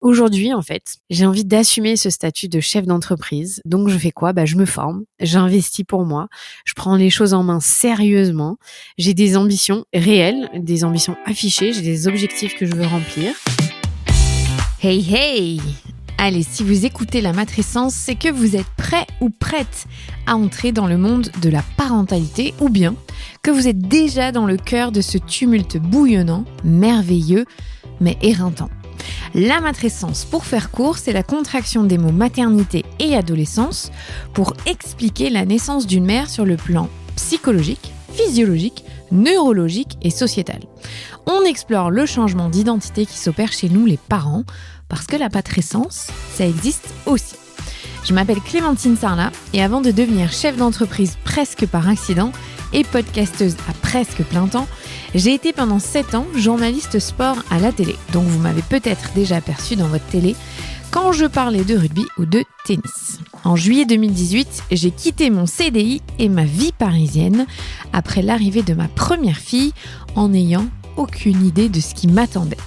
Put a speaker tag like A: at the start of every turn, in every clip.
A: Aujourd'hui, en fait, j'ai envie d'assumer ce statut de chef d'entreprise. Donc, je fais quoi? Je me forme, j'investis pour moi, je prends les choses en main sérieusement. J'ai des ambitions réelles, des ambitions affichées, j'ai des objectifs que je veux remplir.
B: Hey hey! Allez, si vous écoutez la matrescence, c'est que vous êtes prêt ou prête à entrer dans le monde de la parentalité ou bien que vous êtes déjà dans le cœur de ce tumulte bouillonnant, merveilleux, mais éreintant. La matrescence, pour faire court, c'est la contraction des mots maternité et adolescence pour expliquer la naissance d'une mère sur le plan psychologique, physiologique, neurologique et sociétal. On explore le changement d'identité qui s'opère chez nous les parents, parce que la matrescence, ça existe aussi. Je m'appelle Clémentine Sarlat et avant de devenir chef d'entreprise presque par accident et podcasteuse à presque plein temps, j'ai été pendant 7 ans journaliste sport à la télé. Donc vous m'avez peut-être déjà aperçu dans votre télé quand je parlais de rugby ou de tennis. En juillet 2018, j'ai quitté mon CDI et ma vie parisienne après l'arrivée de ma première fille en n'ayant aucune idée de ce qui m'attendait.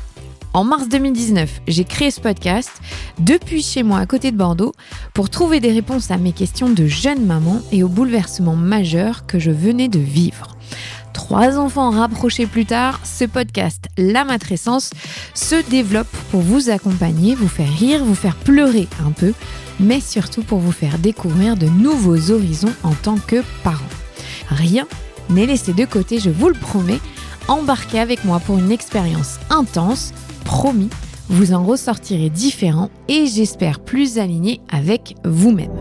B: En mars 2019, j'ai créé ce podcast depuis chez moi à côté de Bordeaux pour trouver des réponses à mes questions de jeune maman et aux bouleversements majeurs que je venais de vivre. 3 enfants rapprochés plus tard, ce podcast, La Matrescence, se développe pour vous accompagner, vous faire rire, vous faire pleurer un peu, mais surtout pour vous faire découvrir de nouveaux horizons en tant que parent. Rien n'est laissé de côté, je vous le promets. Embarquez avec moi pour une expérience intense. Promis, vous en ressortirez différent et j'espère plus aligné avec vous-même.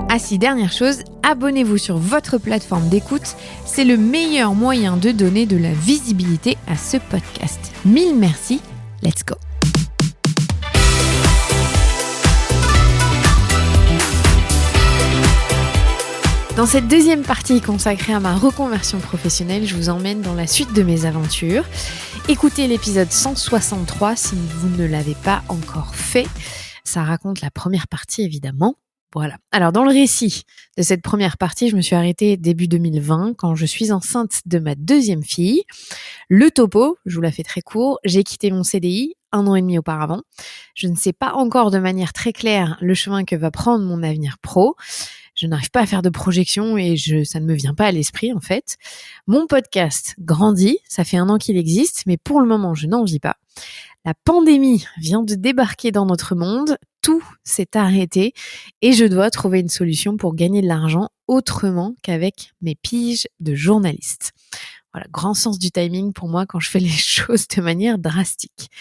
B: Ah si, dernière chose, abonnez-vous sur votre plateforme d'écoute, c'est le meilleur moyen de donner de la visibilité à ce podcast. Mille merci, let's go!
A: Dans cette deuxième partie consacrée à ma reconversion professionnelle, je vous emmène dans la suite de mes aventures. Écoutez l'épisode 163 si vous ne l'avez pas encore fait. Ça raconte la première partie évidemment. Voilà. Alors dans le récit de cette première partie, je me suis arrêtée début 2020 quand je suis enceinte de ma deuxième fille. Le topo, je vous la fais très court, j'ai quitté mon CDI 1 an et demi auparavant. Je ne sais pas encore de manière très claire le chemin que va prendre mon avenir pro. Je n'arrive pas à faire de projection et ça ne me vient pas à l'esprit en fait. Mon podcast grandit, ça fait 1 an qu'il existe, mais pour le moment, je n'en vis pas. La pandémie vient de débarquer dans notre monde, tout s'est arrêté et je dois trouver une solution pour gagner de l'argent autrement qu'avec mes piges de journaliste. Voilà, grand sens du timing pour moi quand je fais les choses de manière drastique.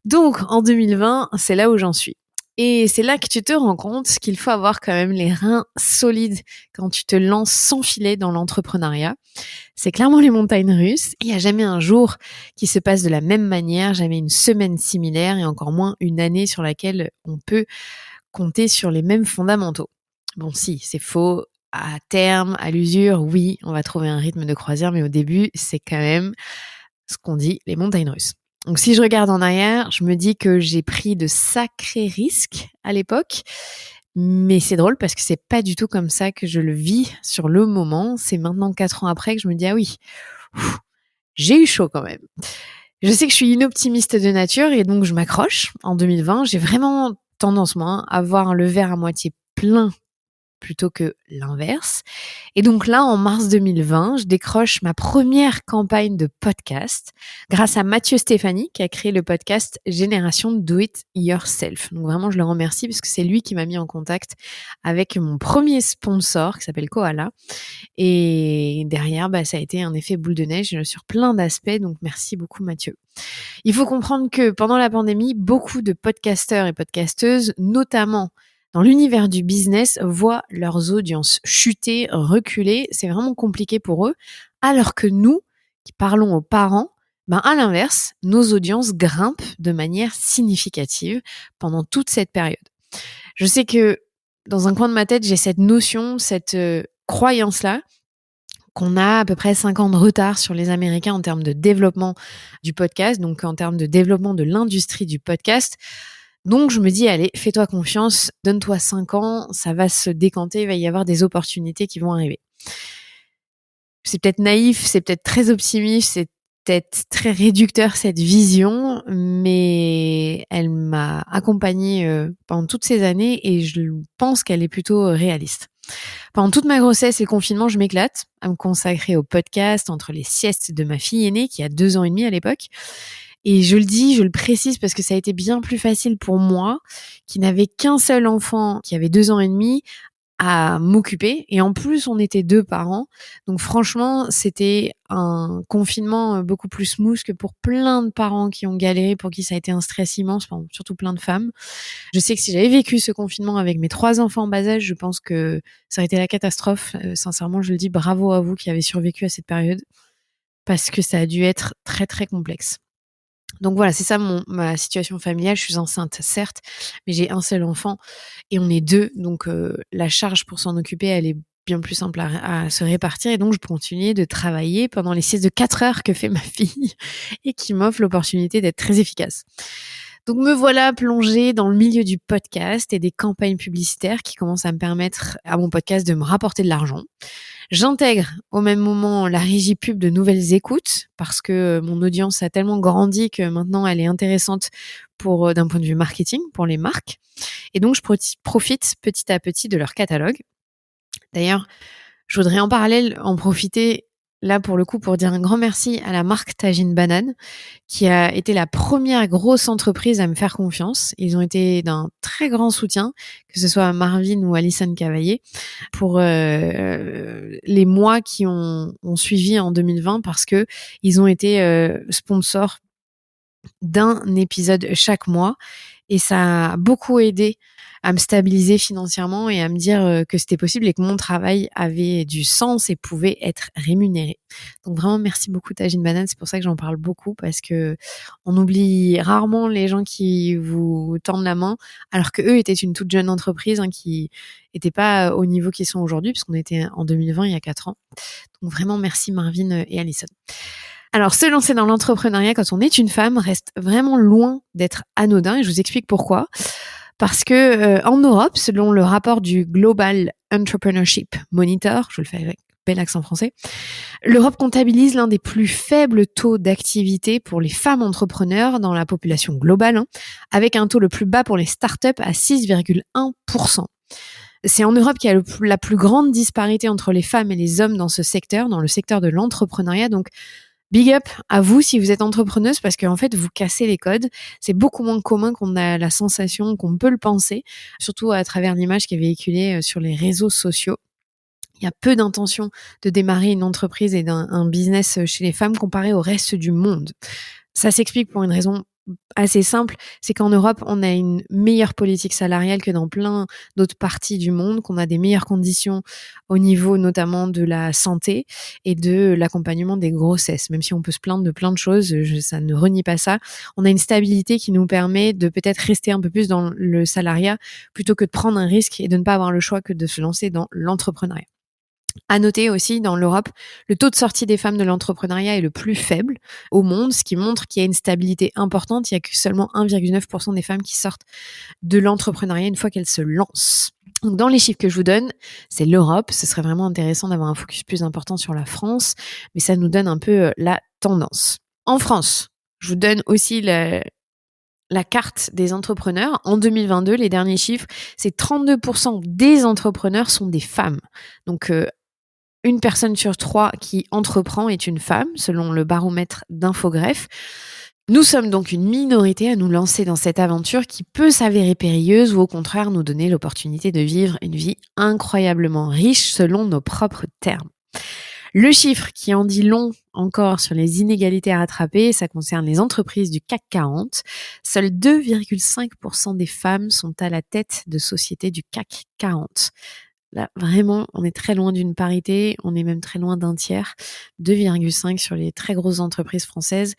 A: Donc, en 2020, c'est là où j'en suis. Et c'est là que tu te rends compte qu'il faut avoir quand même les reins solides quand tu te lances sans filet dans l'entrepreneuriat. C'est clairement les montagnes russes. Il n'y a jamais un jour qui se passe de la même manière, jamais une semaine similaire et encore moins une année sur laquelle on peut compter sur les mêmes fondamentaux. Bon, si, c'est faux. À terme, à l'usure, oui, on va trouver un rythme de croisière, mais au début, c'est quand même ce qu'on dit les montagnes russes. Donc si je regarde en arrière, je me dis que j'ai pris de sacrés risques à l'époque, mais c'est drôle parce que c'est pas du tout comme ça que je le vis sur le moment. C'est maintenant 4 ans après que je me dis ah oui, j'ai eu chaud quand même. Je sais que je suis une optimiste de nature et donc je m'accroche. En 2020, j'ai vraiment tendance moi à voir le verre à moitié plein plutôt que l'inverse. Et donc là, en mars 2020, je décroche ma première campagne de podcast grâce à Mathieu Stéphanie qui a créé le podcast Génération Do It Yourself. Donc vraiment, je le remercie parce que c'est lui qui m'a mis en contact avec mon premier sponsor qui s'appelle Koala. Et derrière, ça a été un effet boule de neige sur plein d'aspects. Donc merci beaucoup Mathieu. Il faut comprendre que pendant la pandémie, beaucoup de podcasteurs et podcasteuses, notamment dans l'univers du business, voient leurs audiences chuter, reculer. C'est vraiment compliqué pour eux. Alors que nous, qui parlons aux parents, à l'inverse, nos audiences grimpent de manière significative pendant toute cette période. Je sais que dans un coin de ma tête, j'ai cette notion, cette croyance-là, qu'on a à peu près 5 ans de retard sur les Américains en termes de développement du podcast, donc en termes de développement de l'industrie du podcast. Donc, je me dis, allez, fais-toi confiance, donne-toi 5 ans, ça va se décanter, il va y avoir des opportunités qui vont arriver. C'est peut-être naïf, c'est peut-être très optimiste, c'est peut-être très réducteur cette vision, mais elle m'a accompagnée pendant toutes ces années et je pense qu'elle est plutôt réaliste. Pendant toute ma grossesse et le confinement, je m'éclate à me consacrer au podcast entre les siestes de ma fille aînée qui a 2 ans et demi à l'époque. Et je le dis, je le précise parce que ça a été bien plus facile pour moi qui n'avais qu'un seul enfant qui avait 2 ans et demi à m'occuper. Et en plus, on était 2 parents. Donc franchement, c'était un confinement beaucoup plus smooth que pour plein de parents qui ont galéré, pour qui ça a été un stress immense, surtout plein de femmes. Je sais que si j'avais vécu ce confinement avec mes 3 enfants en bas âge, je pense que ça aurait été la catastrophe. Sincèrement, je le dis, bravo à vous qui avez survécu à cette période parce que ça a dû être très, très complexe. Donc voilà, c'est ça ma situation familiale. Je suis enceinte, certes, mais j'ai un seul enfant et on est 2. Donc la charge pour s'en occuper, elle est bien plus simple à se répartir. Et donc, je continuais de travailler pendant les siestes de 4 heures que fait ma fille et qui m'offre l'opportunité d'être très efficace. Donc me voilà plongée dans le milieu du podcast et des campagnes publicitaires qui commencent à me permettre à mon podcast de me rapporter de l'argent. J'intègre au même moment la régie pub de Nouvelles Écoutes parce que mon audience a tellement grandi que maintenant elle est intéressante pour d'un point de vue marketing pour les marques. Et donc je profite petit à petit de leur catalogue. D'ailleurs, je voudrais en parallèle en profiter là pour le coup pour dire un grand merci à la marque Tajine Banane qui a été la première grosse entreprise à me faire confiance. Ils ont été d'un très grand soutien, que ce soit Marvin ou Alison Cavaillé, pour les mois qui ont suivi en 2020 parce que ils ont été sponsors d'un épisode chaque mois et ça a beaucoup aidé à me stabiliser financièrement et à me dire que c'était possible et que mon travail avait du sens et pouvait être rémunéré. Donc vraiment, merci beaucoup Tajine Banane. C'est pour ça que j'en parle beaucoup parce que on oublie rarement les gens qui vous tendent la main alors que eux étaient une toute jeune entreprise qui n'était pas au niveau qu'ils sont aujourd'hui puisqu'on était en 2020, il y a 4 ans. Donc vraiment, merci Marvin et Alison. Alors, se lancer dans l'entrepreneuriat quand on est une femme reste vraiment loin d'être anodin et je vous explique pourquoi. Parce que en Europe, selon le rapport du Global Entrepreneurship Monitor, je le fais avec bel accent français, l'Europe comptabilise l'un des plus faibles taux d'activité pour les femmes entrepreneurs dans la population globale, avec un taux le plus bas pour les startups à 6,1%. C'est en Europe qu'il y a la plus grande disparité entre les femmes et les hommes dans ce secteur, dans le secteur de l'entrepreneuriat. Donc, big up à vous si vous êtes entrepreneuse parce qu'en fait, vous cassez les codes. C'est beaucoup moins commun qu'on a la sensation, qu'on peut le penser, surtout à travers l'image qui est véhiculée sur les réseaux sociaux. Il y a peu d'intention de démarrer une entreprise et un business chez les femmes comparé au reste du monde. Ça s'explique pour une raison assez simple, c'est qu'en Europe, on a une meilleure politique salariale que dans plein d'autres parties du monde, qu'on a des meilleures conditions au niveau notamment de la santé et de l'accompagnement des grossesses. Même si on peut se plaindre de plein de choses, ça ne renie pas ça. On a une stabilité qui nous permet de peut-être rester un peu plus dans le salariat plutôt que de prendre un risque et de ne pas avoir le choix que de se lancer dans l'entrepreneuriat. À noter aussi, dans l'Europe, le taux de sortie des femmes de l'entrepreneuriat est le plus faible au monde, ce qui montre qu'il y a une stabilité importante. Il y a que seulement 1,9% des femmes qui sortent de l'entrepreneuriat une fois qu'elles se lancent. Donc, dans les chiffres que je vous donne, c'est l'Europe. Ce serait vraiment intéressant d'avoir un focus plus important sur la France, mais ça nous donne un peu la tendance. En France, je vous donne aussi la carte des entrepreneurs. En 2022, les derniers chiffres, c'est 32% des entrepreneurs sont des femmes. Donc, une personne sur 3 qui entreprend est une femme, selon le baromètre d'Infogreffe. Nous sommes donc une minorité à nous lancer dans cette aventure qui peut s'avérer périlleuse ou au contraire nous donner l'opportunité de vivre une vie incroyablement riche selon nos propres termes. Le chiffre qui en dit long encore sur les inégalités à rattraper, ça concerne les entreprises du CAC 40. Seuls 2,5% des femmes sont à la tête de sociétés du CAC 40. Là, vraiment, on est très loin d'une parité, on est même très loin d'un tiers. 2,5 sur les très grosses entreprises françaises,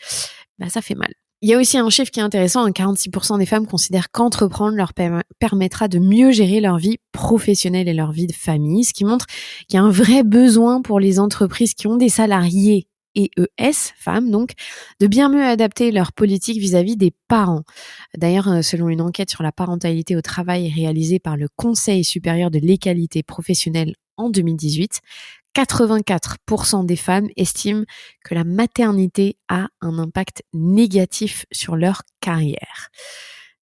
A: ça fait mal. Il y a aussi un chiffre qui est intéressant, 46% des femmes considèrent qu'entreprendre leur permettra de mieux gérer leur vie professionnelle et leur vie de famille, ce qui montre qu'il y a un vrai besoin pour les entreprises qui ont des salariés EES, femmes donc, de bien mieux adapter leur politique vis-à-vis des parents. D'ailleurs, selon une enquête sur la parentalité au travail réalisée par le Conseil supérieur de l'égalité professionnelle en 2018, 84% des femmes estiment que la maternité a un impact négatif sur leur carrière.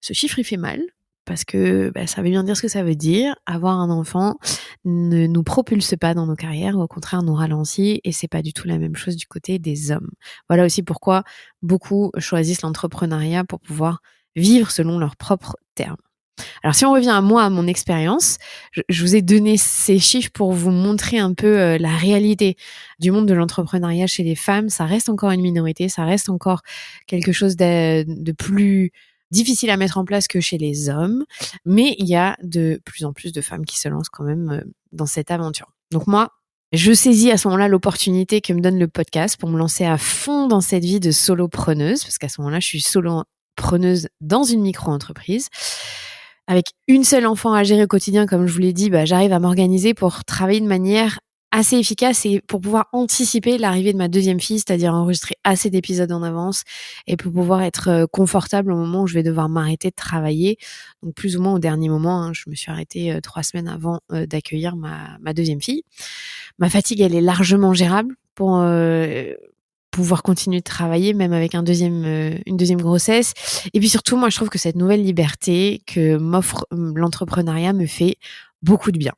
A: Ce chiffre, il fait mal parce que ça veut bien dire ce que ça veut dire. Avoir un enfant ne nous propulse pas dans nos carrières, au contraire nous ralentit, et c'est pas du tout la même chose du côté des hommes. Voilà aussi pourquoi beaucoup choisissent l'entrepreneuriat pour pouvoir vivre selon leurs propres termes. Alors si on revient à moi, à mon expérience, je vous ai donné ces chiffres pour vous montrer un peu la réalité du monde de l'entrepreneuriat chez les femmes. Ça reste encore une minorité, ça reste encore quelque chose de plus difficile à mettre en place que chez les hommes, mais il y a de plus en plus de femmes qui se lancent quand même dans cette aventure. Donc moi, je saisis à ce moment-là l'opportunité que me donne le podcast pour me lancer à fond dans cette vie de solopreneuse, parce qu'à ce moment-là, je suis solopreneuse dans une micro-entreprise. Avec une seule enfant à gérer au quotidien, comme je vous l'ai dit, j'arrive à m'organiser pour travailler de manière assez efficace et pour pouvoir anticiper l'arrivée de ma deuxième fille, c'est-à-dire enregistrer assez d'épisodes en avance et pour pouvoir être confortable au moment où je vais devoir m'arrêter de travailler. Donc plus ou moins au dernier moment, je me suis arrêtée 3 semaines avant d'accueillir ma deuxième fille. Ma fatigue, elle est largement gérable pour pouvoir continuer de travailler même avec une deuxième grossesse. Et puis surtout, moi, je trouve que cette nouvelle liberté que m'offre l'entrepreneuriat me fait beaucoup de bien.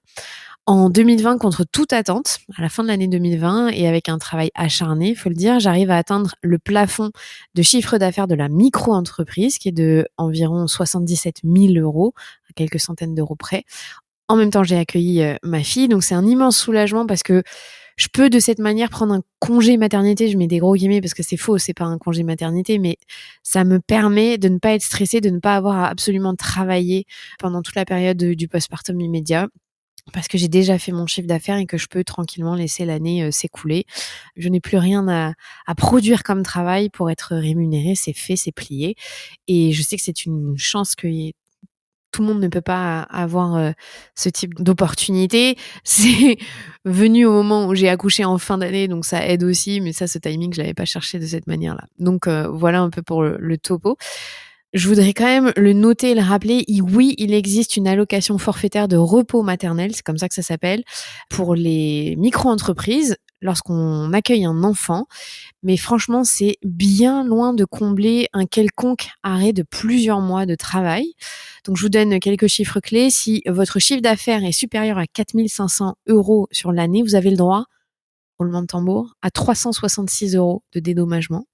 A: En 2020, contre toute attente, à la fin de l'année 2020, et avec un travail acharné, il faut le dire, j'arrive à atteindre le plafond de chiffre d'affaires de la micro-entreprise, qui est de environ 77 000 €, à quelques centaines d'euros près. En même temps, j'ai accueilli ma fille, donc c'est un immense soulagement parce que je peux de cette manière prendre un congé maternité, je mets des gros guillemets parce que c'est faux, c'est pas un congé maternité, mais ça me permet de ne pas être stressée, de ne pas avoir à absolument travailler pendant toute la période du postpartum immédiat, parce que j'ai déjà fait mon chiffre d'affaires et que je peux tranquillement laisser l'année s'écouler. Je n'ai plus rien à produire comme travail pour être rémunérée, c'est fait, c'est plié. Et je sais que c'est une chance que tout le monde ne peut pas avoir ce type d'opportunité. C'est venu au moment où j'ai accouché en fin d'année, donc ça aide aussi, mais ça, ce timing, je l'avais pas cherché de cette manière-là. Donc voilà un peu pour le topo. Je voudrais quand même le noter et le rappeler. Oui, il existe une allocation forfaitaire de repos maternel, c'est comme ça que ça s'appelle, pour les micro-entreprises lorsqu'on accueille un enfant. Mais franchement, c'est bien loin de combler un quelconque arrêt de plusieurs mois de travail. Donc, je vous donne quelques chiffres clés. Si votre chiffre d'affaires est supérieur à 4 500 € sur l'année, vous avez le droit, roulement de tambour, à 366 € de dédommagement.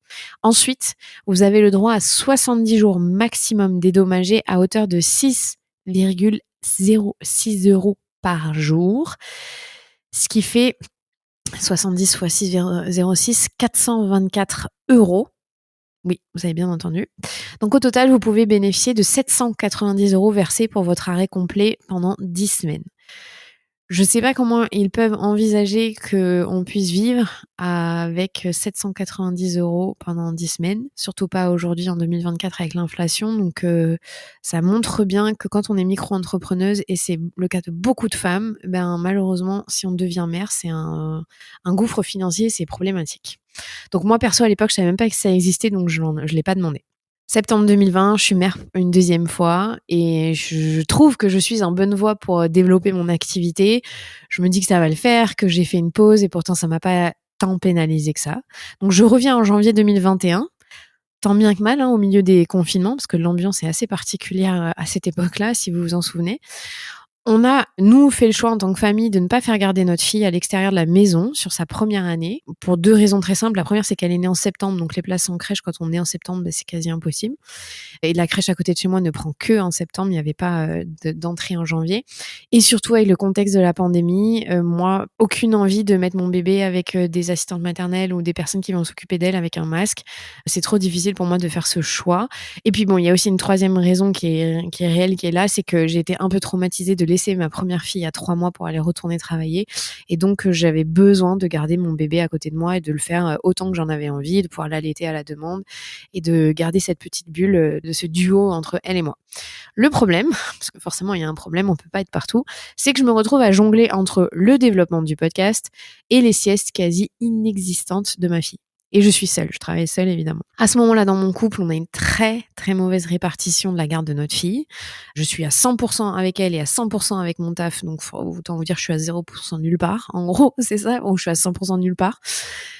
A: Ensuite, vous avez le droit à 70 jours maximum dédommagés à hauteur de 6,06 € par jour, ce qui fait 70 fois 6,06, 424 €. Oui, vous avez bien entendu. Donc au total, vous pouvez bénéficier de 790 € versés pour votre arrêt complet pendant 10 semaines. Je ne sais pas comment ils peuvent envisager qu'on puisse vivre avec 790 € pendant 10 semaines, surtout pas aujourd'hui en 2024 avec l'inflation. Donc ça montre bien que quand on est micro-entrepreneuse, et c'est le cas de beaucoup de femmes, malheureusement, si on devient mère, c'est un gouffre financier, c'est problématique. Donc moi perso à l'époque, je savais même pas que ça existait, donc je l'ai pas demandé. Septembre 2020, je suis mère une deuxième fois et je trouve que je suis en bonne voie pour développer mon activité. Je me dis que ça va le faire, que j'ai fait une pause et pourtant ça m'a pas tant pénalisé que ça. Donc je reviens en janvier 2021, tant bien que mal, au milieu des confinements, parce que l'ambiance est assez particulière à cette époque-là, si vous vous en souvenez. On a, nous, fait le choix en tant que famille de ne pas faire garder notre fille à l'extérieur de la maison sur sa première année, pour 2 raisons très simples. La première, c'est qu'elle est née en septembre, donc les places en crèche, quand on est en septembre, c'est quasi impossible. Et la crèche à côté de chez moi ne prend que en septembre, il n'y avait pas d'entrée en janvier. Et surtout, avec le contexte de la pandémie, moi, aucune envie de mettre mon bébé avec des assistantes maternelles ou des personnes qui vont s'occuper d'elle avec un masque. C'est trop difficile pour moi de faire ce choix. Et puis bon, il y a aussi une troisième raison qui est réelle, qui est là, c'est que j'ai été un peu traumatisée de laisser ma première fille à 3 mois pour aller retourner travailler. Et donc, j'avais besoin de garder mon bébé à côté de moi et de le faire autant que j'en avais envie, de pouvoir l'allaiter à la demande et de garder cette petite bulle de ce duo entre elle et moi. Le problème, parce que forcément il y a un problème, on peut pas être partout, c'est que je me retrouve à jongler entre le développement du podcast et les siestes quasi inexistantes de ma fille. Et je suis seule, je travaille seule évidemment. À ce moment-là, dans mon couple, on a une très très mauvaise répartition de la garde de notre fille. Je suis à 100% avec elle et à 100% avec mon taf, donc autant vous dire je suis à 0% nulle part. En gros, c'est ça, bon, je suis à 100% nulle part.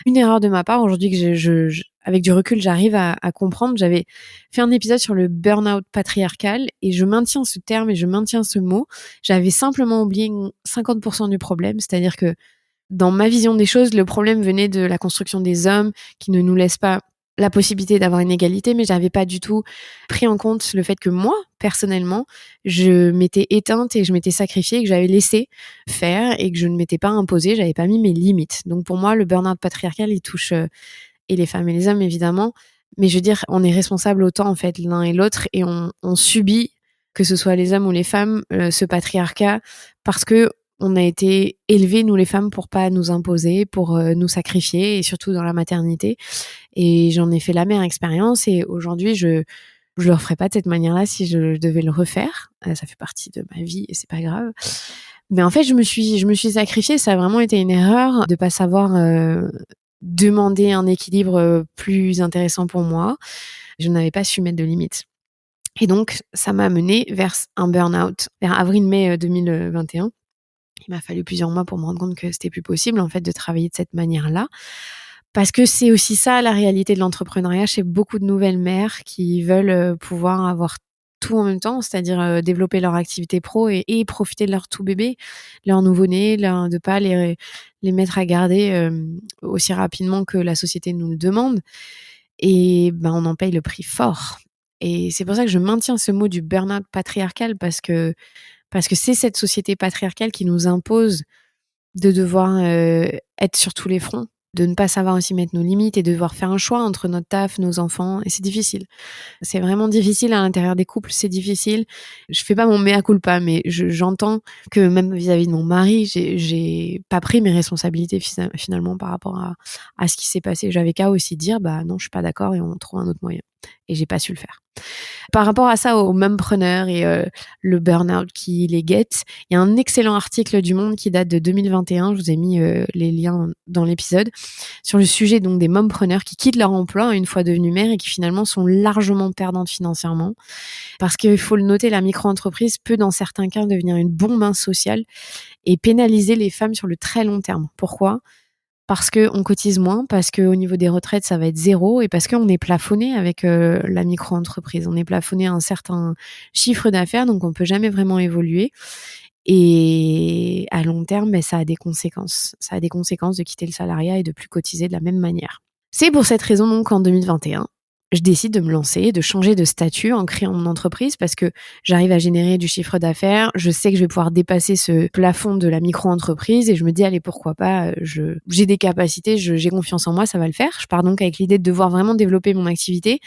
A: Une erreur de ma part aujourd'hui que avec du recul, j'arrive à comprendre. J'avais fait un épisode sur le burn-out patriarcal et je maintiens ce terme et je maintiens ce mot. J'avais simplement oublié 50% du problème, c'est-à-dire que dans ma vision des choses, le problème venait de la construction des hommes qui ne nous laissent pas la possibilité d'avoir une égalité, mais j'avais pas du tout pris en compte le fait que moi, personnellement, je m'étais éteinte et je m'étais sacrifiée, que j'avais laissé faire et que je ne m'étais pas imposée, j'avais pas mis mes limites. Donc pour moi, le burn-out patriarcal, il touche et les femmes et les hommes évidemment, mais je veux dire, on est responsable autant en fait l'un et l'autre et on subit, que ce soit les hommes ou les femmes, ce patriarcat parce que on a été élevés, nous les femmes, pour pas nous imposer, pour nous sacrifier, et surtout dans la maternité. Et j'en ai fait l'amère expérience, et aujourd'hui, je le referais pas de cette manière-là si je devais le refaire. Ça fait partie de ma vie et c'est pas grave. Mais en fait, je me suis sacrifiée. Ça a vraiment été une erreur de pas savoir demander un équilibre plus intéressant pour moi. Je n'avais pas su mettre de limites. Et donc, ça m'a menée vers un burn-out, vers avril-mai 2021. Il m'a fallu plusieurs mois pour me rendre compte que c'était plus possible, en fait, de travailler de cette manière-là. Parce que c'est aussi ça, la réalité de l'entrepreneuriat chez beaucoup de nouvelles mères qui veulent pouvoir avoir tout en même temps, c'est-à-dire développer leur activité pro et profiter de leur tout bébé, leur nouveau-né, de pas les mettre à garder aussi rapidement que la société nous le demande. Et ben, on en paye le prix fort. Et c'est pour ça que je maintiens ce mot du burn-out patriarcal, parce que c'est cette société patriarcale qui nous impose de devoir être sur tous les fronts, de ne pas savoir aussi mettre nos limites et de devoir faire un choix entre notre taf, nos enfants. Et c'est difficile. C'est vraiment difficile à l'intérieur des couples, c'est difficile. Je fais pas mon mea culpa, mais j'entends que même vis-à-vis de mon mari, j'ai pas pris mes responsabilités finalement par rapport à ce qui s'est passé. J'avais qu'à aussi dire, bah non, je suis pas d'accord et on trouve un autre moyen. Et j'ai pas su le faire. Par rapport à ça, aux mumpreneurs et le burn-out qui les guette, il y a un excellent article du Monde qui date de 2021, je vous ai mis les liens dans l'épisode, sur le sujet donc des mumpreneurs qui quittent leur emploi une fois devenus mères et qui finalement sont largement perdantes financièrement. Parce qu'il faut le noter, la micro-entreprise peut dans certains cas devenir une bombe sociale et pénaliser les femmes sur le très long terme. Pourquoi ? Parce qu'on cotise moins, parce qu'au niveau des retraites, ça va être 0, et parce qu'on est plafonné avec la micro-entreprise. On est plafonné à un certain chiffre d'affaires, donc on ne peut jamais vraiment évoluer. Et à long terme, ça a des conséquences. Ça a des conséquences de quitter le salariat et de plus cotiser de la même manière. C'est pour cette raison donc qu'en 2021, je décide de me lancer, de changer de statut en créant mon entreprise, parce que j'arrive à générer du chiffre d'affaires. Je sais que je vais pouvoir dépasser ce plafond de la micro-entreprise et je me dis, allez, pourquoi pas, j'ai des capacités, j'ai confiance en moi, ça va le faire. Je pars donc avec l'idée de devoir vraiment développer mon activité,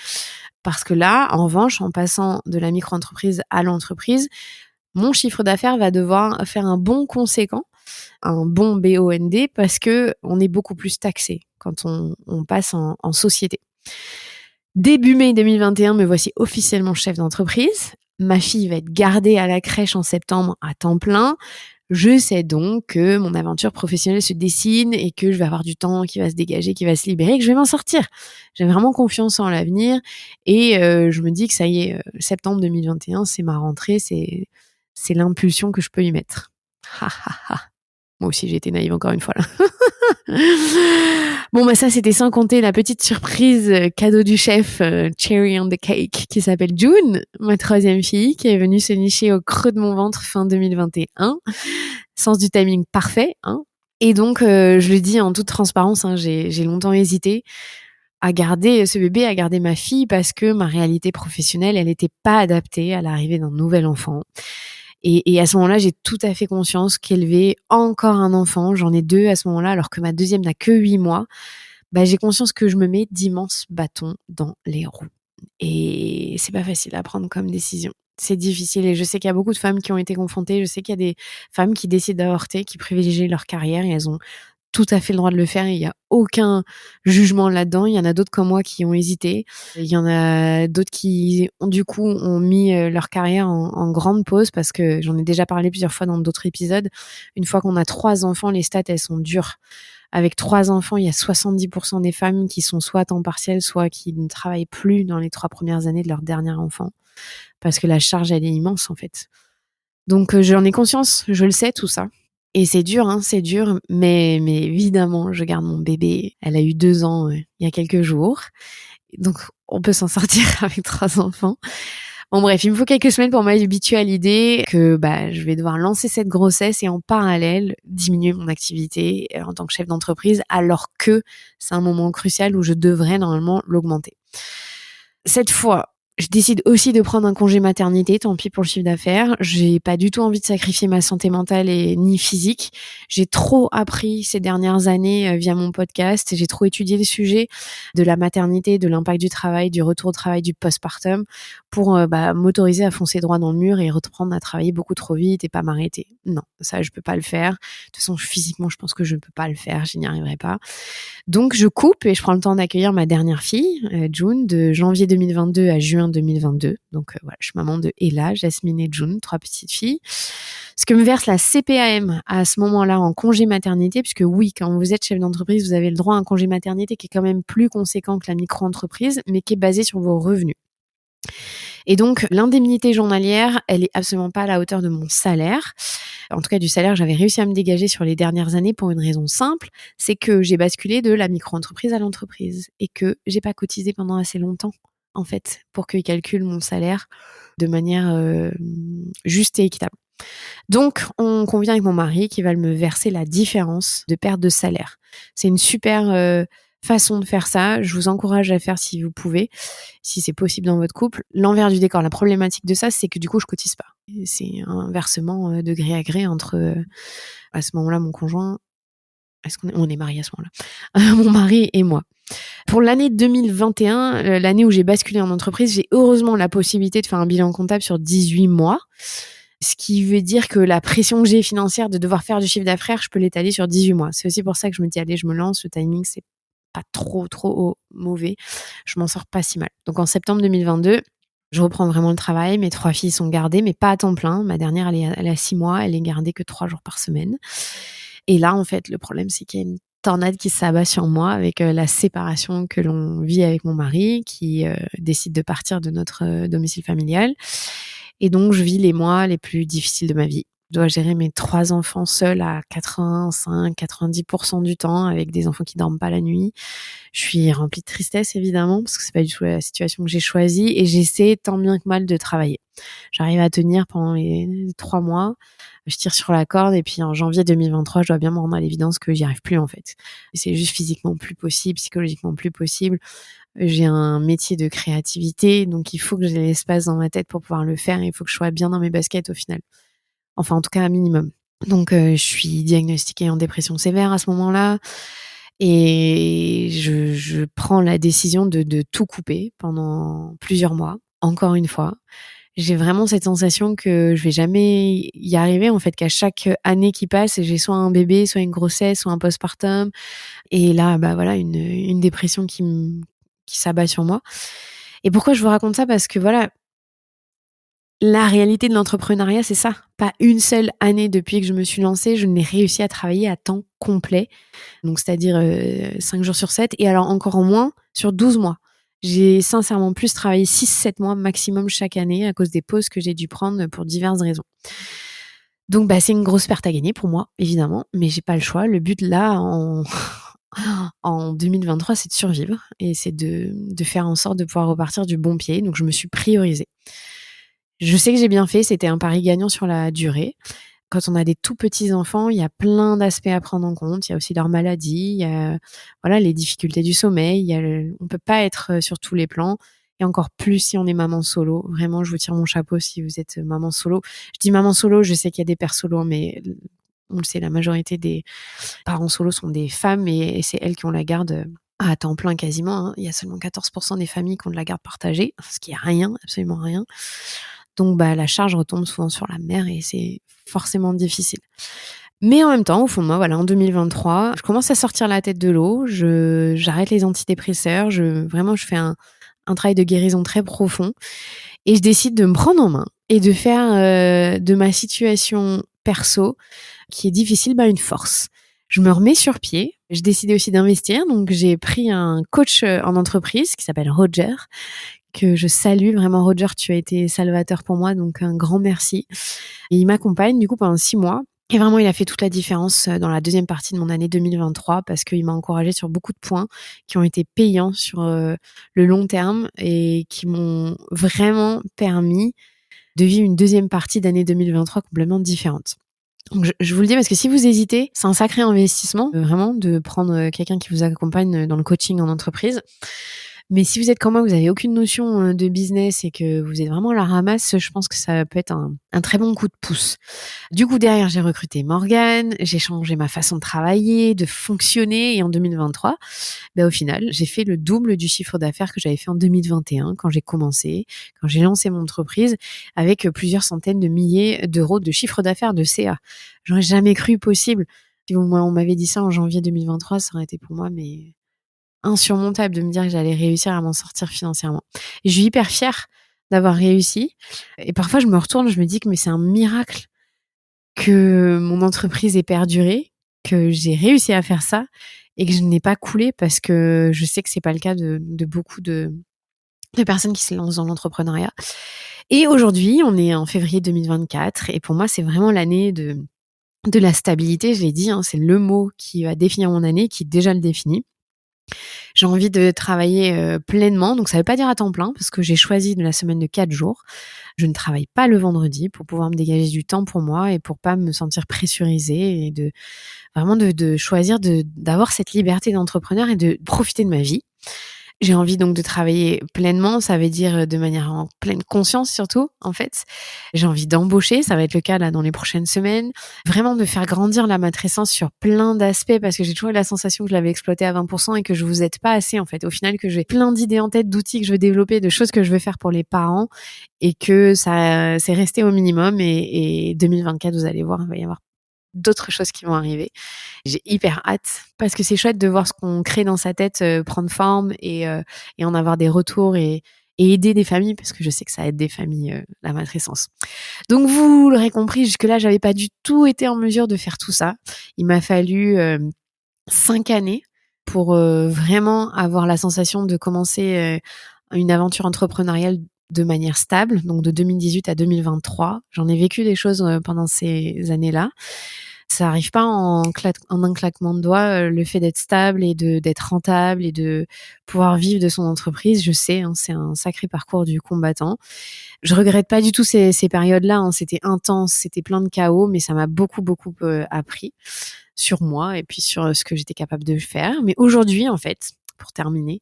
A: parce que là, en revanche, en passant de la micro-entreprise à l'entreprise, mon chiffre d'affaires va devoir faire un bond conséquent, un bon BOND, parce que on est beaucoup plus taxé quand on passe en société. Début mai 2021, me voici officiellement chef d'entreprise. Ma fille va être gardée à la crèche en septembre à temps plein. Je sais donc que mon aventure professionnelle se dessine et que je vais avoir du temps qui va se dégager, qui va se libérer, que je vais m'en sortir. J'ai vraiment confiance en l'avenir et je me dis que ça y est, septembre 2021, c'est ma rentrée, c'est l'impulsion que je peux y mettre. Moi aussi, j'ai été naïve encore une fois là. Bon, bah ça, c'était sans compter la petite surprise cadeau du chef, cherry on the cake, qui s'appelle June, ma 3e fille, qui est venue se nicher au creux de mon ventre fin 2021. Sens du timing parfait, hein. Et donc, je le dis en toute transparence, hein, j'ai longtemps hésité à garder ce bébé, à garder ma fille, parce que ma réalité professionnelle, elle n'était pas adaptée à l'arrivée d'un nouvel enfant. Et à ce moment-là, j'ai tout à fait conscience qu'élever encore un enfant, j'en ai 2 à ce moment-là, alors que ma 2e n'a que 8 mois, bah, j'ai conscience que je me mets d'immenses bâtons dans les roues. Et c'est pas facile à prendre comme décision. C'est difficile et je sais qu'il y a beaucoup de femmes qui ont été confrontées. Je sais qu'il y a des femmes qui décident d'avorter, qui privilégient leur carrière et elles ont tout à fait le droit de le faire. Il n'y a aucun jugement là-dedans. Il y en a d'autres comme moi qui ont hésité. Il y en a d'autres qui, du coup, ont mis leur carrière en grande pause, parce que j'en ai déjà parlé plusieurs fois dans d'autres épisodes. Une fois qu'on a 3 enfants, les stats, elles sont dures. avec 3 enfants, il y a 70% des femmes qui sont soit à temps partiel, soit qui ne travaillent plus dans les 3 premières années de leur dernier enfant. Parce que la charge, elle est immense, en fait. Donc, j'en ai conscience, je le sais, tout ça. Et c'est dur, c'est dur. Mais évidemment, je garde mon bébé. Elle a eu 2 ans il y a quelques jours. Donc, on peut s'en sortir avec 3 enfants. Bon bref, il me faut quelques semaines pour m'habituer à l'idée que je vais devoir lancer cette grossesse et en parallèle diminuer mon activité en tant que chef d'entreprise, alors que c'est un moment crucial où je devrais normalement l'augmenter. Cette fois, je décide aussi de prendre un congé maternité, tant pis pour le chiffre d'affaires. J'ai pas du tout envie de sacrifier ma santé mentale ni physique. J'ai trop appris ces dernières années via mon podcast. J'ai trop étudié le sujet de la maternité, de l'impact du travail, du retour au travail, du postpartum pour m'autoriser à foncer droit dans le mur et reprendre à travailler beaucoup trop vite et pas m'arrêter. Non, ça je peux pas le faire. De toute façon, physiquement, je pense que je ne peux pas le faire. Je n'y arriverai pas. Donc je coupe et je prends le temps d'accueillir ma dernière fille, June, de janvier 2022 à juin 2022. Donc voilà, je suis maman de Ella, Jasmine et June, 3 petites filles. Ce que me verse la CPAM à ce moment-là en congé maternité, puisque oui, quand vous êtes chef d'entreprise, vous avez le droit à un congé maternité qui est quand même plus conséquent que la micro-entreprise, mais qui est basé sur vos revenus. Et donc, l'indemnité journalière, elle est absolument pas à la hauteur de mon salaire. En tout cas, du salaire que j'avais réussi à me dégager sur les dernières années pour une raison simple, c'est que j'ai basculé de la micro-entreprise à l'entreprise et que j'ai pas cotisé pendant assez longtemps, en fait, pour qu'ils calculent mon salaire de manière juste et équitable. Donc, on convient avec mon mari qui va me verser la différence de perte de salaire. C'est une super façon de faire ça. Je vous encourage à faire si vous pouvez, si c'est possible dans votre couple. L'envers du décor, la problématique de ça, c'est que du coup, je cotise pas. C'est un versement de gré à gré entre, à ce moment-là, mon conjoint. Est-ce qu'on est mariés à ce moment-là? Mon mari et moi. Pour l'année 2021, l'année où j'ai basculé en entreprise, j'ai heureusement la possibilité de faire un bilan comptable sur 18 mois. Ce qui veut dire que la pression que j'ai financière de devoir faire du chiffre d'affaires, je peux l'étaler sur 18 mois. C'est aussi pour ça que je me dis, allez, je me lance. Le timing, c'est pas trop mauvais. Je m'en sors pas si mal. Donc, en septembre 2022, je reprends vraiment le travail. Mes 3 filles sont gardées, mais pas à temps plein. Ma dernière, elle a 6 mois. Elle est gardée que 3 jours par semaine. Et là, en fait, le problème, c'est qu'il y a une tornade qui s'abat sur moi avec la séparation que l'on vit avec mon mari qui décide de partir de notre domicile familial. Et donc, je vis les mois les plus difficiles de ma vie. Je dois gérer mes 3 enfants seuls à 85-90% du temps avec des enfants qui dorment pas la nuit. Je suis remplie de tristesse, évidemment, parce que c'est pas du tout la situation que j'ai choisie et j'essaie tant bien que mal de travailler. J'arrive à tenir pendant les 3 mois. Je tire sur la corde et puis en janvier 2023, je dois bien me rendre à l'évidence que j'y arrive plus, en fait. C'est juste physiquement plus possible, psychologiquement plus possible. J'ai un métier de créativité, donc il faut que j'ai l'espace dans ma tête pour pouvoir le faire et il faut que je sois bien dans mes baskets au final. Enfin, en tout cas, un minimum. Donc, je suis diagnostiquée en dépression sévère à ce moment-là et je prends la décision de tout couper pendant plusieurs mois, encore une fois. J'ai vraiment cette sensation que je vais jamais y arriver, en fait, qu'à chaque année qui passe, j'ai soit un bébé, soit une grossesse, soit un postpartum. Et là, voilà, une dépression qui s'abat sur moi. Et pourquoi je vous raconte ça? Parce que voilà, la réalité de l'entrepreneuriat, c'est ça. Pas une seule année depuis que je me suis lancée, je n'ai réussi à travailler à temps complet. Donc, c'est-à-dire 5 jours sur 7. Et alors encore moins sur 12 mois. J'ai sincèrement plus travaillé 6-7 mois maximum chaque année à cause des pauses que j'ai dû prendre pour diverses raisons. Donc, c'est une grosse perte à gagner pour moi, évidemment. Mais j'ai pas le choix. Le but là, en 2023, c'est de survivre. Et c'est de faire en sorte de pouvoir repartir du bon pied. Donc, je me suis priorisée. Je sais que j'ai bien fait, c'était un pari gagnant sur la durée. Quand on a des tout petits enfants, il y a plein d'aspects à prendre en compte. Il y a aussi leur maladie, il y a les difficultés du sommeil. On peut pas être sur tous les plans. Et encore plus si on est maman solo. Vraiment, je vous tire mon chapeau si vous êtes maman solo. Je dis maman solo, je sais qu'il y a des pères solos, mais on le sait, la majorité des parents solos sont des femmes et c'est elles qui ont la garde à temps plein quasiment. Il y a seulement 14% des familles qui ont de la garde partagée, ce qui est rien, absolument rien. Donc, la charge retombe souvent sur la mère et c'est forcément difficile. Mais en même temps, au fond de moi, en 2023, je commence à sortir la tête de l'eau. J'arrête les antidépresseurs. Je fais un travail de guérison très profond. Et je décide de me prendre en main et de faire de ma situation perso, qui est difficile, une force. Je me remets sur pied. J'ai décidé aussi d'investir. Donc, j'ai pris un coach en entreprise qui s'appelle Roger, que je salue. Vraiment, Roger, tu as été salvateur pour moi. Donc, un grand merci. Et il m'accompagne du coup pendant 6 mois. Et vraiment, il a fait toute la différence dans la deuxième partie de mon année 2023 parce qu'il m'a encouragée sur beaucoup de points qui ont été payants sur le long terme et qui m'ont vraiment permis de vivre une deuxième partie d'année 2023 complètement différente. Donc je vous le dis parce que si vous hésitez, c'est un sacré investissement, vraiment, de prendre quelqu'un qui vous accompagne dans le coaching en entreprise. Mais si vous êtes comme moi, vous avez aucune notion de business et que vous êtes vraiment à la ramasse, je pense que ça peut être un très bon coup de pouce. Du coup, derrière, j'ai recruté Morgane, j'ai changé ma façon de travailler, de fonctionner, et en 2023, au final, j'ai fait le double du chiffre d'affaires que j'avais fait en 2021 quand j'ai commencé, quand j'ai lancé mon entreprise avec plusieurs centaines de milliers d'euros de chiffre d'affaires de CA. J'aurais jamais cru possible. Si on m'avait dit ça en janvier 2023, ça aurait été pour moi insurmontable de me dire que j'allais réussir à m'en sortir financièrement. Et je suis hyper fière d'avoir réussi. Et parfois, je me retourne, je me dis que mais c'est un miracle que mon entreprise ait perduré, que j'ai réussi à faire ça et que je n'ai pas coulé parce que je sais que c'est pas le cas de beaucoup de personnes qui se lancent dans l'entrepreneuriat. Et aujourd'hui, on est en février 2024 et pour moi, c'est vraiment l'année de la stabilité. Je l'ai dit, c'est le mot qui va définir mon année, qui déjà le définit. J'ai envie de travailler pleinement, donc ça veut pas dire à temps plein parce que j'ai choisi de la semaine de 4 jours. Je ne travaille pas le vendredi pour pouvoir me dégager du temps pour moi et pour pas me sentir pressurisée et de vraiment de choisir d'avoir cette liberté d'entrepreneur et de profiter de ma vie. J'ai envie donc de travailler pleinement, ça veut dire de manière en pleine conscience surtout, en fait. J'ai envie d'embaucher, ça va être le cas là dans les prochaines semaines. Vraiment de faire grandir la matrescence sur plein d'aspects parce que j'ai toujours eu la sensation que je l'avais exploité à 20% et que je vous aide pas assez en fait. Au final, que j'ai plein d'idées en tête, d'outils que je veux développer, de choses que je veux faire pour les parents et que ça c'est resté au minimum et 2024, vous allez voir, il va y avoir d'autres choses qui vont arriver. J'ai hyper hâte parce que c'est chouette de voir ce qu'on crée dans sa tête prendre forme et en avoir des retours et aider des familles parce que je sais que ça aide des familles la matrescence. Donc vous l'aurez compris, jusque-là, j'avais pas du tout été en mesure de faire tout ça. Il m'a fallu 5 années pour vraiment avoir la sensation de commencer une aventure entrepreneuriale de manière stable, donc de 2018 à 2023. J'en ai vécu des choses pendant ces années-là. Ça arrive pas en un claquement de doigts, le fait d'être stable et d'être rentable et de pouvoir vivre de son entreprise. Je sais, c'est un sacré parcours du combattant. Je regrette pas du tout ces périodes-là, c'était intense, c'était plein de chaos, mais ça m'a beaucoup appris sur moi et puis sur ce que j'étais capable de faire. Mais aujourd'hui, en fait, pour terminer,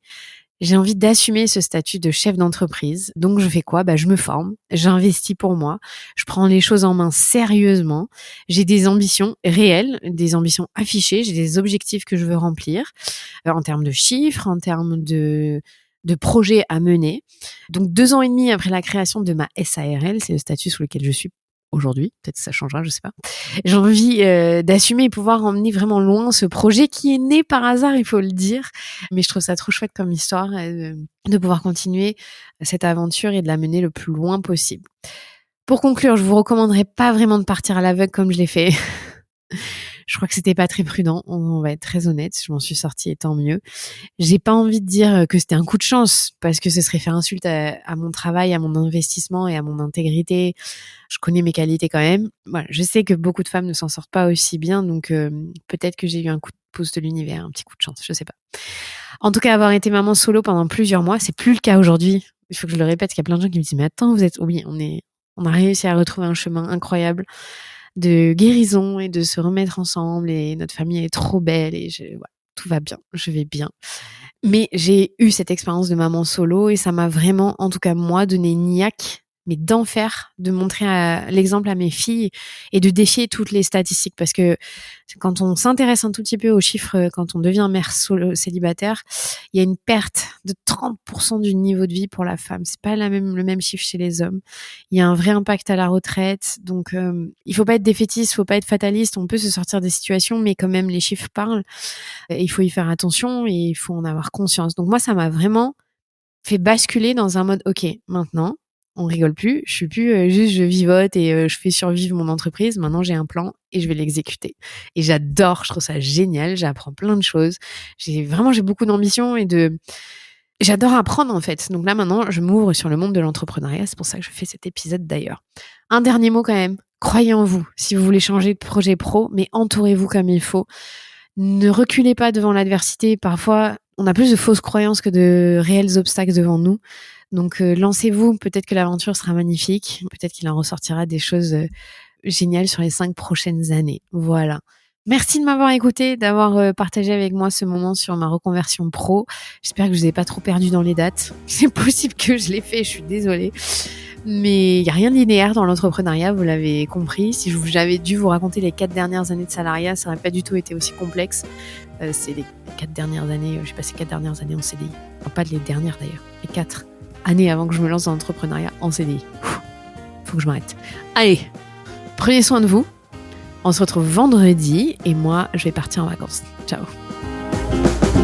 A: j'ai envie d'assumer ce statut de chef d'entreprise. Donc, je fais quoi ? Je me forme, j'investis pour moi, je prends les choses en main sérieusement. J'ai des ambitions réelles, des ambitions affichées, j'ai des objectifs que je veux remplir en termes de chiffres, en termes de projets à mener. Donc, 2 ans et demi après la création de ma SARL, c'est le statut sous lequel je suis aujourd'hui, peut-être que ça changera, je sais pas. J'ai envie d'assumer et pouvoir emmener vraiment loin ce projet qui est né par hasard, il faut le dire. Mais je trouve ça trop chouette comme histoire de pouvoir continuer cette aventure et de la mener le plus loin possible. Pour conclure, je vous recommanderais pas vraiment de partir à l'aveugle comme je l'ai fait. Je crois que c'était pas très prudent, on va être très honnête, je m'en suis sortie et tant mieux. J'ai pas envie de dire que c'était un coup de chance parce que ce serait faire insulte à mon travail, à mon investissement et à mon intégrité. Je connais mes qualités quand même. Voilà, je sais que beaucoup de femmes ne s'en sortent pas aussi bien, donc peut-être que j'ai eu un coup de pouce de l'univers, un petit coup de chance, je sais pas. En tout cas, avoir été maman solo pendant plusieurs mois, c'est plus le cas aujourd'hui. Il faut que je le répète, qu'il y a plein de gens qui me disent mais attends, oui, on a réussi à retrouver un chemin incroyable de guérison et de se remettre ensemble et notre famille est trop belle et tout va bien, je vais bien. Mais j'ai eu cette expérience de maman solo et ça m'a vraiment, en tout cas moi, donné une niaque, mais d'enfer, de montrer l'exemple à mes filles et de défier toutes les statistiques parce que quand on s'intéresse un tout petit peu aux chiffres, quand on devient mère solo célibataire, il y a une perte de 30% du niveau de vie pour la femme. C'est pas le même chiffre chez les hommes. Il y a un vrai impact à la retraite. Donc, il faut pas être défaitiste, faut pas être fataliste. On peut se sortir des situations, mais quand même, les chiffres parlent. Il faut y faire attention et il faut en avoir conscience. Donc, moi, ça m'a vraiment fait basculer dans un mode, OK, maintenant, On rigole plus. Je suis plus juste je vivote et je fais survivre mon entreprise. Maintenant, j'ai un plan et je vais l'exécuter. Et j'adore, je trouve ça génial. J'apprends plein de choses. J'ai beaucoup d'ambition j'adore apprendre en fait. Donc là, maintenant, je m'ouvre sur le monde de l'entrepreneuriat. C'est pour ça que je fais cet épisode d'ailleurs. Un dernier mot quand même. Croyez en vous. Si vous voulez changer de projet pro, mais entourez-vous comme il faut. Ne reculez pas devant l'adversité. Parfois, on a plus de fausses croyances que de réels obstacles devant nous. Donc, lancez-vous. Peut-être que l'aventure sera magnifique. Peut-être qu'il en ressortira des choses géniales sur les 5 prochaines années. Voilà. Merci de m'avoir écouté, d'avoir partagé avec moi ce moment sur ma reconversion pro. J'espère que je vous ai pas trop perdu dans les dates. C'est possible que je l'ai fait, je suis désolée. Mais il n'y a rien de linéaire dans l'entrepreneuriat, vous l'avez compris. Si j'avais dû vous raconter les 4 dernières années de salariat, ça n'aurait pas du tout été aussi complexe. C'est les 4 dernières années, j'ai passé 4 dernières années en CDI. Enfin, pas les dernières d'ailleurs, les 4 années avant que je me lance dans l'entrepreneuriat en CDI. Faut que je m'arrête. Allez, prenez soin de vous. On se retrouve vendredi et moi, je vais partir en vacances. Ciao.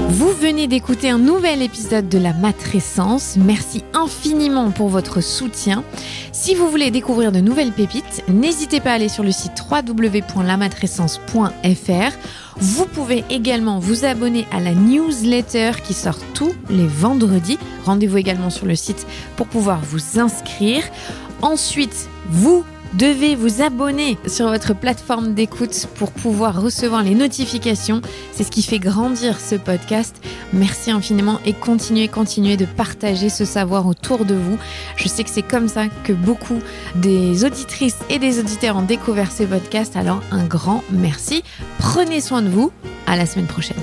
B: Vous venez d'écouter un nouvel épisode de la Matrescence. Merci infiniment pour votre soutien. Si vous voulez découvrir de nouvelles pépites, n'hésitez pas à aller sur le site www.lamatrescence.fr. Vous pouvez également vous abonner à la newsletter qui sort tous les vendredis. Rendez-vous également sur le site pour pouvoir vous inscrire. Ensuite, vous devez vous abonner sur votre plateforme d'écoute pour pouvoir recevoir les notifications. C'est ce qui fait grandir ce podcast. Merci infiniment et continuez de partager ce savoir autour de vous. Je sais que c'est comme ça que beaucoup des auditrices et des auditeurs ont découvert ce podcast. Alors un grand merci. Prenez soin de vous. À la semaine prochaine.